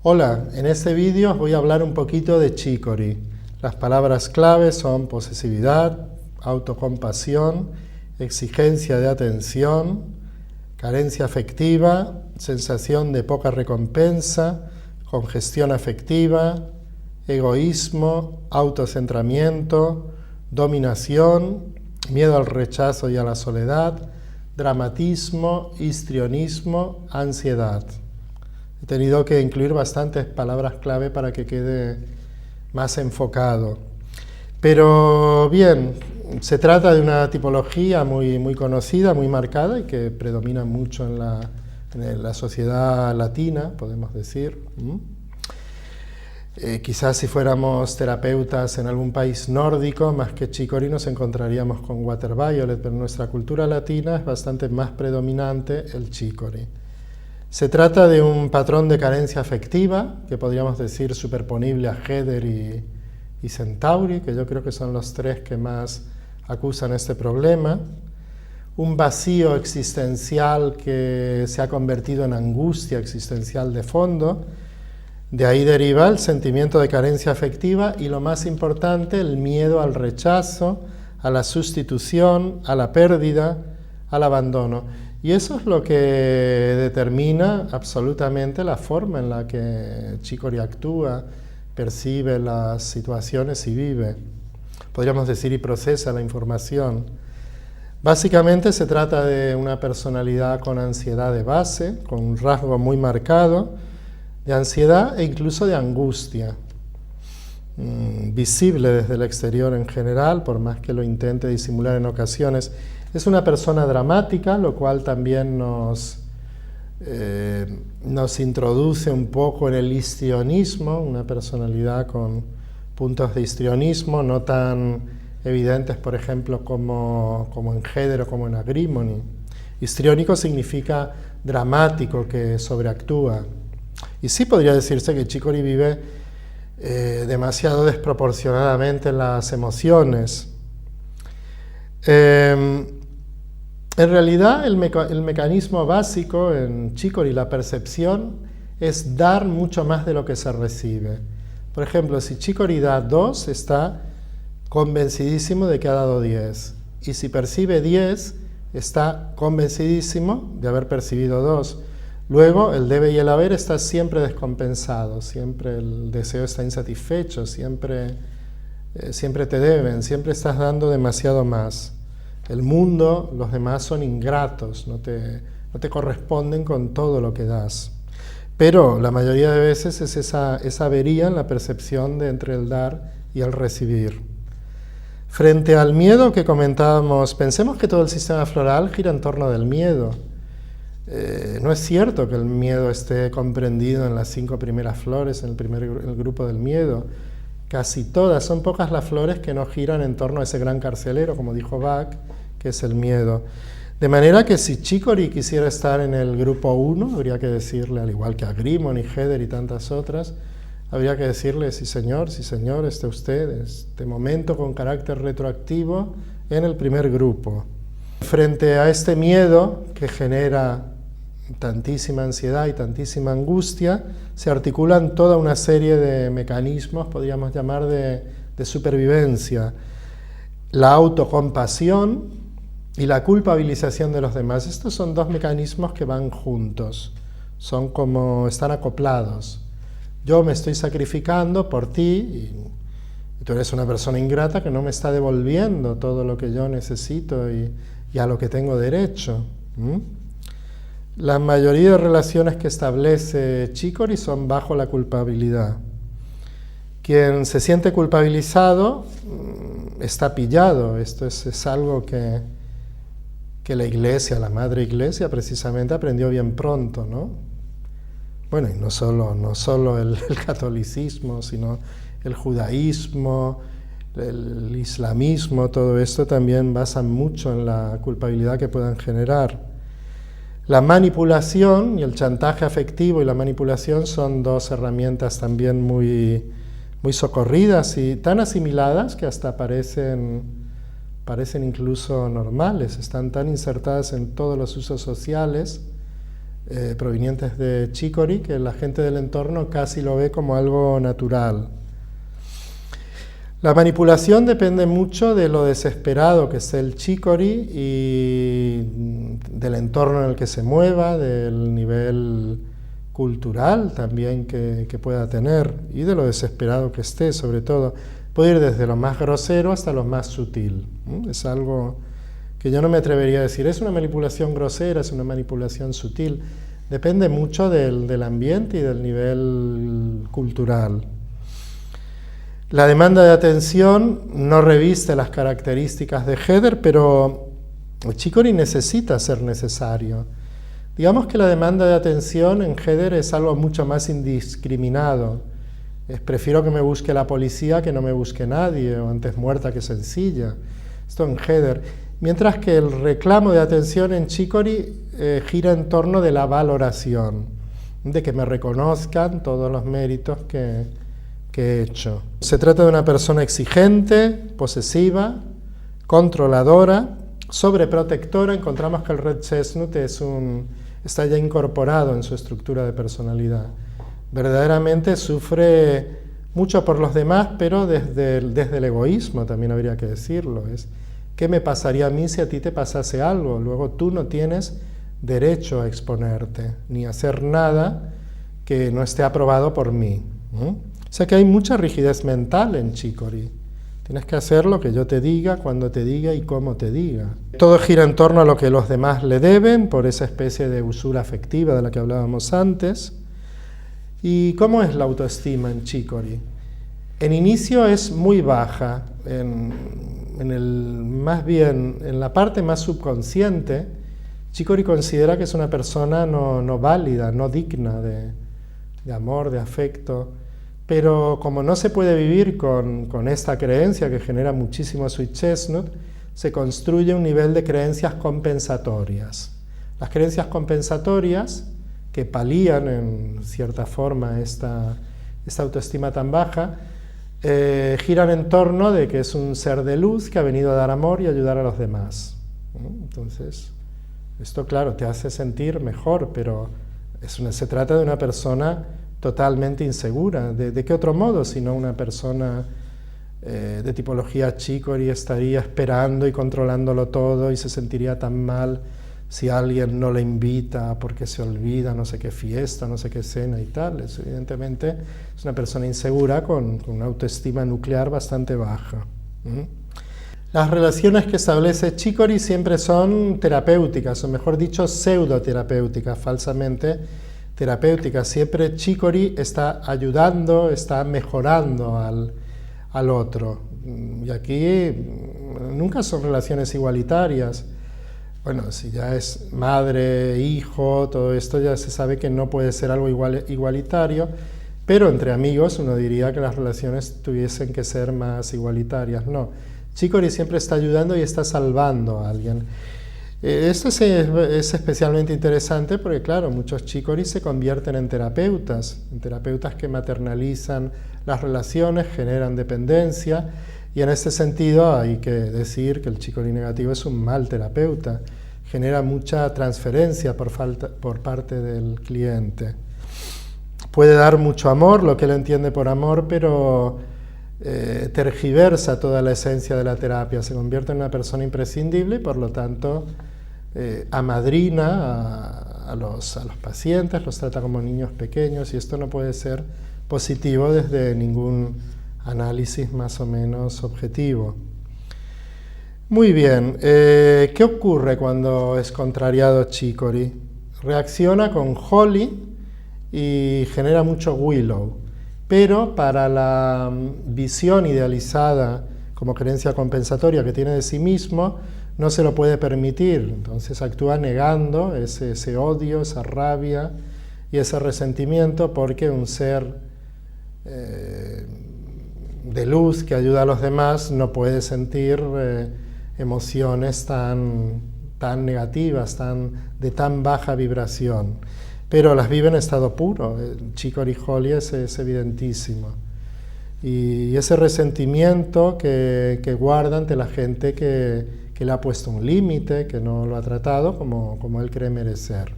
Hola, en este vídeo os voy a hablar un poquito de chicory. Las palabras clave son posesividad, autocompasión, exigencia de atención, carencia afectiva, sensación de poca recompensa, congestión afectiva, egoísmo, autocentramiento, dominación, miedo al rechazo y a la soledad, dramatismo, histrionismo, ansiedad. He tenido que incluir bastantes palabras clave para que quede más enfocado. Pero bien, se trata de una tipología muy conocida, muy marcada y que predomina mucho en la sociedad latina, podemos decir. Quizás si fuéramos terapeutas en algún país nórdico, más que chicory, nos encontraríamos con water violet, pero en nuestra cultura latina es bastante más predominante el chicory. Se trata de un patrón de carencia afectiva, que podríamos decir superponible a Heather y Centauri, que yo creo que son los tres que más acusan este problema. Un vacío existencial que se ha convertido en angustia existencial de fondo. De ahí deriva el sentimiento de carencia afectiva y, lo más importante, el miedo al rechazo, a la sustitución, a la pérdida, al abandono. Y eso es lo que determina absolutamente la forma en la que chicory actúa, percibe las situaciones y vive. Podríamos decir, y procesa la información. Básicamente se trata de una personalidad con ansiedad de base, con un rasgo muy marcado de ansiedad e incluso de angustia, visible desde el exterior en general, por más que lo intente disimular en ocasiones. Es una persona dramática, lo cual también nos introduce un poco en el histrionismo, una personalidad con puntos de histrionismo, no tan evidentes, por ejemplo, como en Heather o como en Agrimony. Histriónico significa dramático, que sobreactúa. Y sí podría decirse que chicory vive demasiado desproporcionadamente en las emociones. En realidad, el mecanismo básico en chicory, la percepción, es dar mucho más de lo que se recibe. Por ejemplo, si chicory da 2, está convencidísimo de que ha dado 10. Y si percibe 10, está convencidísimo de haber percibido 2. Luego, el debe y el haber está siempre descompensado, siempre el deseo está insatisfecho, siempre te deben, siempre estás dando demasiado más. El mundo, los demás son ingratos, no te corresponden con todo lo que das. Pero la mayoría de veces es esa avería en la percepción de entre el dar y el recibir. Frente al miedo que comentábamos, pensemos que todo el sistema floral gira en torno del miedo. No es cierto que el miedo esté comprendido en las 5 primeras flores, en el grupo del miedo. Casi todas, son pocas las flores que no giran en torno a ese gran carcelero, como dijo Bach, que es el miedo. De manera que si chicory quisiera estar en el grupo 1, habría que decirle, al igual que a Agrimony, Heather y tantas otras, habría que decirle, sí señor, esté usted, este momento con carácter retroactivo en el primer grupo. Frente a este miedo que genera tantísima ansiedad y tantísima angustia, se articulan toda una serie de mecanismos, podríamos llamar de supervivencia. La autocompasión y la culpabilización de los demás. Estos son dos mecanismos que van juntos, están acoplados. Yo me estoy sacrificando por ti y tú eres una persona ingrata que no me está devolviendo todo lo que yo necesito y a lo que tengo derecho. La mayoría de relaciones que establece chicory son bajo la culpabilidad. Quien se siente culpabilizado está pillado. Esto es algo que la Iglesia, la Madre Iglesia, precisamente aprendió bien pronto, ¿no? Bueno, y no solo el catolicismo, sino el judaísmo, el islamismo, todo esto también basa mucho en la culpabilidad que puedan generar. La manipulación y el chantaje afectivo y la manipulación son dos herramientas también muy socorridas y tan asimiladas que hasta parecen incluso normales, están tan insertadas en todos los usos sociales provenientes de Chicory, que la gente del entorno casi lo ve como algo natural. La manipulación depende mucho de lo desesperado que esté el Chicory y del entorno en el que se mueva, del nivel cultural también que pueda tener y de lo desesperado que esté, sobre todo. Puede ir desde lo más grosero hasta lo más sutil. Es algo que yo no me atrevería a decir, es una manipulación grosera, es una manipulación sutil. Depende mucho del ambiente y del nivel cultural. La demanda de atención no reviste las características de Heather, pero el Chicory necesita ser necesario. Digamos que la demanda de atención en Heather es algo mucho más indiscriminado. Prefiero que me busque la policía que no me busque nadie, o antes muerta que sencilla. Esto en Heather. Mientras que el reclamo de atención en Chicory gira en torno de la valoración, de que me reconozcan todos los méritos que he hecho. Se trata de una persona exigente, posesiva, controladora, sobreprotectora. Encontramos que el Red Chestnut está ya incorporado en su estructura de personalidad. Verdaderamente sufre mucho por los demás, pero desde el egoísmo también habría que decirlo. ¿Qué me pasaría a mí si a ti te pasase algo? Luego tú no tienes derecho a exponerte, ni a hacer nada que no esté aprobado por mí. O sea que hay mucha rigidez mental en Chicory. Tienes que hacer lo que yo te diga, cuando te diga y cómo te diga. Todo gira en torno a lo que los demás le deben, por esa especie de usura afectiva de la que hablábamos antes. ¿Y cómo es la autoestima en Chicory? En inicio es muy baja, más bien en la parte más subconsciente. Chicory considera que es una persona no válida, no digna de amor, de afecto. Pero como no se puede vivir con esta creencia que genera muchísimo Sweet Chestnut, se construye un nivel de creencias compensatorias. Las creencias compensatorias, que palían en cierta forma esta autoestima tan baja, giran en torno de que es un ser de luz que ha venido a dar amor y ayudar a los demás. Entonces, esto claro, te hace sentir mejor, pero se trata de una persona totalmente insegura. ¿De qué otro modo sino una persona de tipología Chicory estaría esperando y controlándolo todo y se sentiría tan mal si alguien no le invita porque se olvida no sé qué fiesta, no sé qué cena y tal? Evidentemente es una persona insegura con una autoestima nuclear bastante baja. Las relaciones que establece Chicory siempre son terapéuticas, o mejor dicho, pseudoterapéuticas, falsamente terapéuticas. Siempre Chicory está ayudando, está mejorando al otro. Y aquí nunca son relaciones igualitarias. Bueno, si ya es madre, hijo, todo esto ya se sabe que no puede ser algo igualitario, pero entre amigos uno diría que las relaciones tuviesen que ser más igualitarias. No, Chicory siempre está ayudando y está salvando a alguien. Esto es especialmente interesante porque, claro, muchos Chicory se convierten en terapeutas que maternalizan las relaciones, generan dependencia, y en este sentido hay que decir que el Chicory negativo es un mal terapeuta, genera mucha transferencia por parte del cliente. Puede dar mucho amor, lo que él entiende por amor, pero tergiversa toda la esencia de la terapia, se convierte en una persona imprescindible y por lo tanto amadrina a los pacientes, los trata como niños pequeños, y esto no puede ser positivo desde ningún análisis más o menos objetivo. Muy bien, ¿qué ocurre cuando es contrariado Chicory? Reacciona con Holly y genera mucho Willow, pero para la visión idealizada como creencia compensatoria que tiene de sí mismo, no se lo puede permitir. Entonces actúa negando ese odio, esa rabia y ese resentimiento, porque un ser de luz que ayuda a los demás no puede sentir emociones tan negativas, de tan baja vibración, pero las vive en estado puro. Chicory Holly es evidentísimo, y ese resentimiento que guarda ante la gente que le ha puesto un límite, que no lo ha tratado como él cree merecer,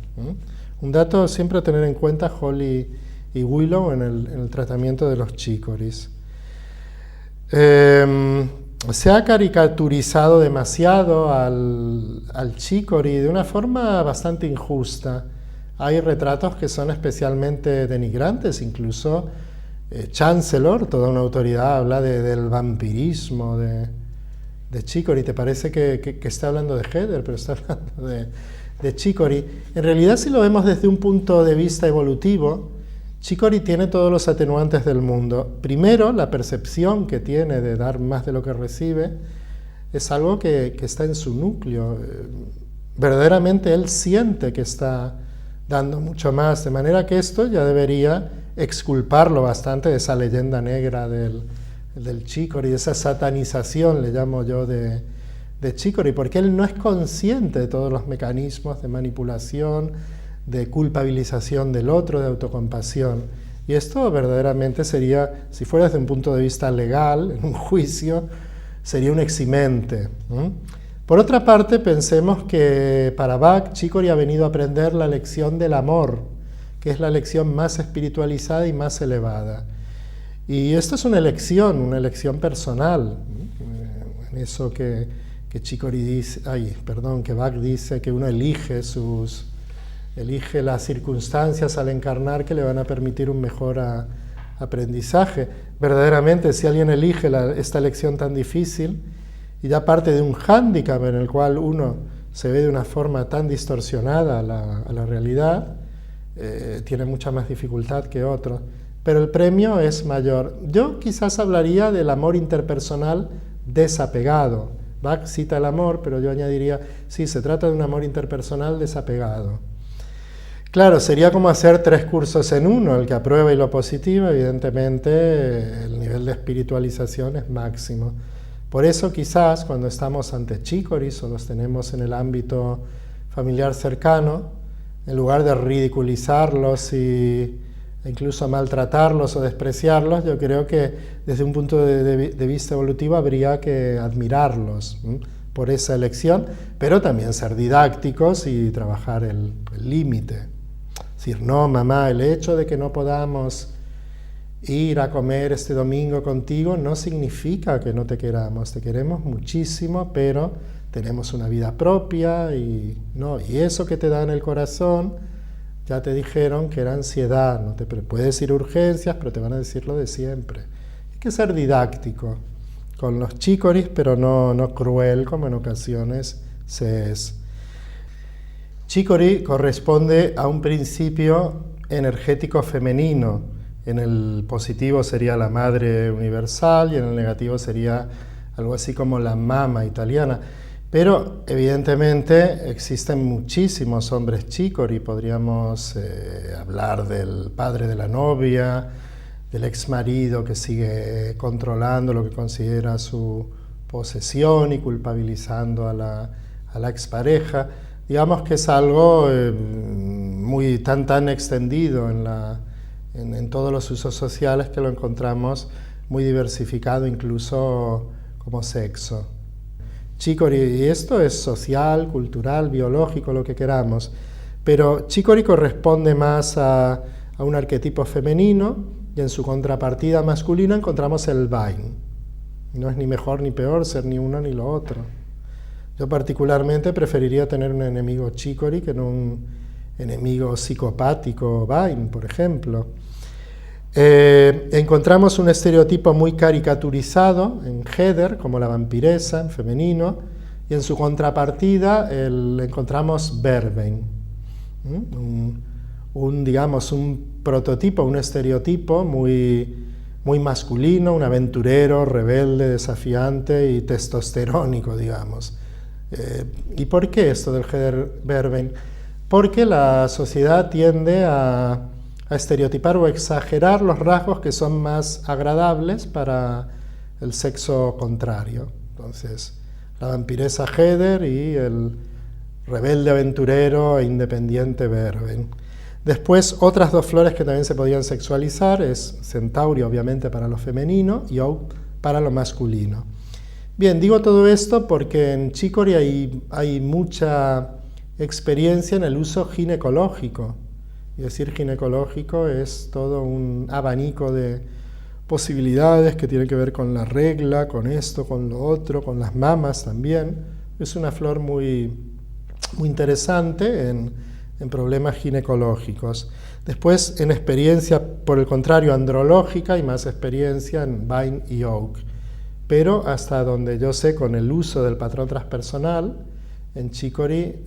Un dato siempre a tener en cuenta Holly y Willow en el tratamiento de los chicoris. Se ha caricaturizado demasiado al chicory de una forma bastante injusta. Hay retratos que son especialmente denigrantes, incluso Chancellor, toda una autoridad, habla del vampirismo de chicory. Te parece que está hablando de Heather, pero está hablando de chicory. En realidad, si lo vemos desde un punto de vista evolutivo, chicory tiene todos los atenuantes del mundo. Primero, la percepción que tiene de dar más de lo que recibe es algo que está en su núcleo. Verdaderamente él siente que está dando mucho más, de manera que esto ya debería exculparlo bastante de esa leyenda negra del chicory, de esa satanización, le llamo yo, de chicory, porque él no es consciente de todos los mecanismos de manipulación, de culpabilización del otro, de autocompasión. Y esto verdaderamente sería, si fuera desde un punto de vista legal, en un juicio, sería un eximente. Por otra parte, pensemos que para Bach, chicory ha venido a aprender la lección del amor, que es la lección más espiritualizada y más elevada. Y esto es una elección personal. En eso que chicory dice, que Bach dice que uno elige las circunstancias al encarnar que le van a permitir un mejor aprendizaje. Verdaderamente, si alguien elige esta lección tan difícil y ya parte de un hándicap en el cual uno se ve de una forma tan distorsionada a la realidad, tiene mucha más dificultad que otro. Pero el premio es mayor. Yo quizás hablaría del amor interpersonal desapegado. Bach cita el amor, pero yo añadiría, sí, se trata de un amor interpersonal desapegado. Claro, sería como hacer 3 cursos en uno, el que aprueba y lo positivo, evidentemente el nivel de espiritualización es máximo. Por eso quizás cuando estamos ante chicoris o los tenemos en el ámbito familiar cercano, en lugar de ridiculizarlos e incluso maltratarlos o despreciarlos, yo creo que desde un punto de vista evolutivo habría que admirarlos por esa elección, pero también ser didácticos y trabajar el límite. Decir, no, mamá, el hecho de que no podamos ir a comer este domingo contigo no significa que no te queremos muchísimo, pero tenemos una vida propia y eso que te da en el corazón, ya te dijeron que era ansiedad, no te puedes ir a urgencias, pero te van a decir lo de siempre. Hay que ser didáctico con los chicoris, pero no cruel como en ocasiones se es. Chicory corresponde a un principio energético femenino. En el positivo sería la madre universal y en el negativo sería algo así como la mama italiana. Pero evidentemente existen muchísimos hombres chicory. Podríamos hablar del padre de la novia, del ex marido que sigue controlando lo que considera su posesión y culpabilizando a la expareja. Digamos que es algo muy tan extendido en todos los usos sociales que lo encontramos muy diversificado incluso como sexo. Chicory, y esto es social, cultural, biológico, lo que queramos, pero chicory corresponde más a un arquetipo femenino y en su contrapartida masculina encontramos el vain. No es ni mejor ni peor ser ni uno ni lo otro. Yo particularmente preferiría tener un enemigo chicory que no un enemigo psicopático vain, por ejemplo. Encontramos un estereotipo muy caricaturizado en Heather, como la vampiresa, en femenino, y en su contrapartida encontramos Vervain, un prototipo, un estereotipo muy masculino, un aventurero, rebelde, desafiante y testosterónico, digamos. ¿Y por qué esto del Heather Vervain? Porque la sociedad tiende a estereotipar o exagerar los rasgos que son más agradables para el sexo contrario. Entonces, la vampiresa Heather y el rebelde aventurero e independiente Vervain. Después, otras 2 flores que también se podían sexualizar es Centaurio, obviamente, para lo femenino, y Oak para lo masculino. Bien, digo todo esto porque en chicory hay mucha experiencia en el uso ginecológico. Y decir ginecológico es todo un abanico de posibilidades que tienen que ver con la regla, con esto, con lo otro, con las mamas también. Es una flor muy interesante en problemas ginecológicos. Después, en experiencia, por el contrario, andrológica, y más experiencia en Vine y Oak. Pero hasta donde yo sé, con el uso del patrón transpersonal, en Chicory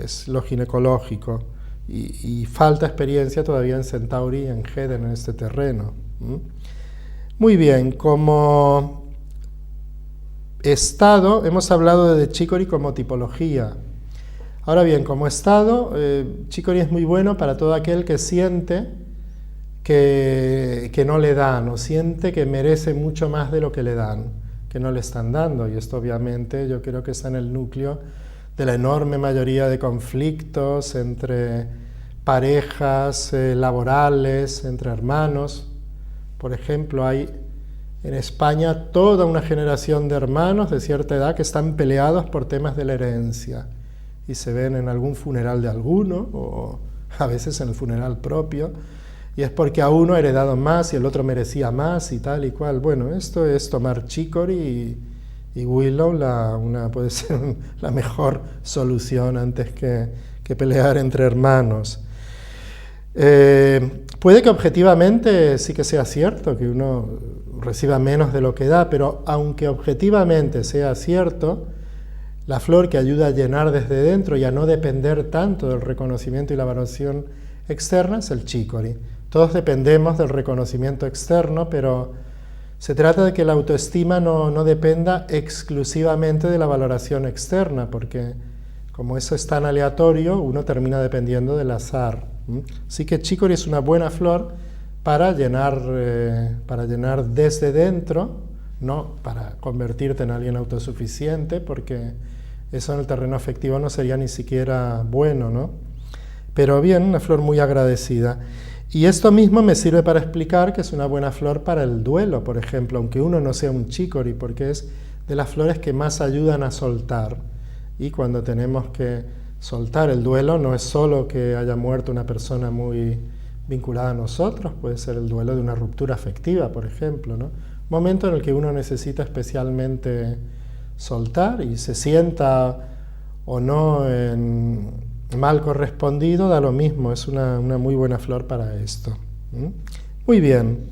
es lo ginecológico. Y falta experiencia todavía en Centauri y en Heden en este terreno. Muy bien, como estado, hemos hablado de Chicory como tipología. Ahora bien, como estado, Chicory es muy bueno para todo aquel que siente que no le dan, o siente que merece mucho más de lo que le dan, que no le están dando. Y esto obviamente yo creo que está en el núcleo de la enorme mayoría de conflictos entre parejas laborales, entre hermanos. Por ejemplo, hay en España toda una generación de hermanos de cierta edad que están peleados por temas de la herencia y se ven en algún funeral de alguno o a veces en el funeral propio, y es porque a uno ha heredado más y el otro merecía más y tal y cual. Bueno, esto es tomar Chicory y Willow puede ser la mejor solución antes que pelear entre hermanos. Puede que objetivamente sí que sea cierto que uno reciba menos de lo que da, pero aunque objetivamente sea cierto, la flor que ayuda a llenar desde dentro y a no depender tanto del reconocimiento y la valoración externa es el Chicory. Todos dependemos del reconocimiento externo, pero se trata de que la autoestima no dependa exclusivamente de la valoración externa, porque como eso es tan aleatorio, uno termina dependiendo del azar. Así que Chicory es una buena flor para llenar desde dentro, no para convertirte en alguien autosuficiente, porque eso en el terreno afectivo no sería ni siquiera bueno, ¿no? Pero bien, una flor muy agradecida. Y esto mismo me sirve para explicar que es una buena flor para el duelo, por ejemplo, aunque uno no sea un Chicory, porque es de las flores que más ayudan a soltar. Y cuando tenemos que soltar el duelo, no es solo que haya muerto una persona muy vinculada a nosotros, puede ser el duelo de una ruptura afectiva, por ejemplo, ¿no? Momento en el que uno necesita especialmente soltar y se sienta o no mal correspondido, da lo mismo, es una muy buena flor para esto. Muy bien.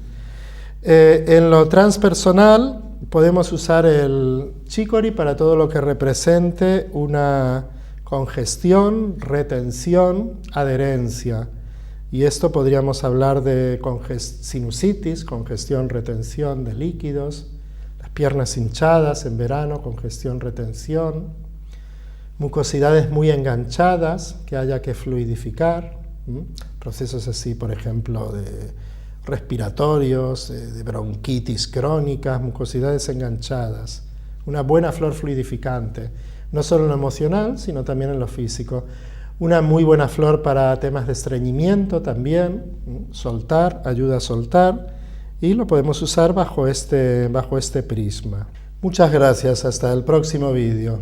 En lo transpersonal podemos usar el Chicory para todo lo que represente una congestión, retención, adherencia. Y esto podríamos hablar de sinusitis, congestión, retención de líquidos, las piernas hinchadas en verano, congestión, retención, mucosidades muy enganchadas que haya que fluidificar, procesos así, por ejemplo, de respiratorios, de bronquitis crónicas, mucosidades enganchadas. Una buena flor fluidificante, no solo en lo emocional, sino también en lo físico. Una muy buena flor para temas de estreñimiento también, soltar, ayuda a soltar, y lo podemos usar bajo este prisma. Muchas gracias, hasta el próximo vídeo.